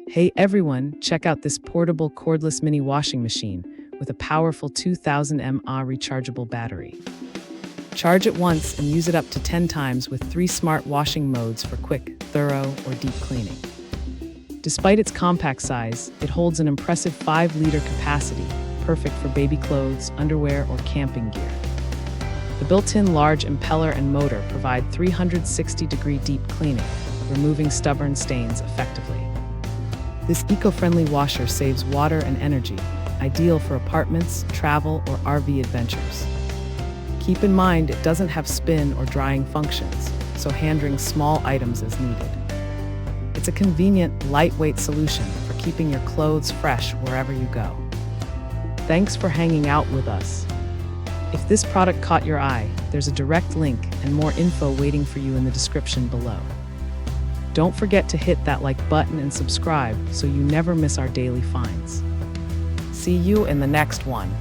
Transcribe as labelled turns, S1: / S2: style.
S1: Hey everyone, check out this portable cordless mini washing machine with a powerful 2000 mAh rechargeable battery. Charge it once and use it up to 10 times with 3 smart washing modes for quick, thorough, or deep cleaning. Despite its compact size, it holds an impressive 5-liter capacity, perfect for baby clothes, underwear, or camping gear. The built-in large impeller and motor provide 360-degree deep cleaning, removing stubborn stains effectively. This eco-friendly washer saves water and energy, ideal for apartments, travel, or RV adventures. Keep in mind it doesn't have spin or drying functions, so hand-wring small items is needed. It's a convenient, lightweight solution for keeping your clothes fresh wherever you go. Thanks for hanging out with us. If this product caught your eye, there's a direct link and more info waiting for you in the description below. Don't forget to hit that like button and subscribe so you never miss our daily finds. See you in the next one.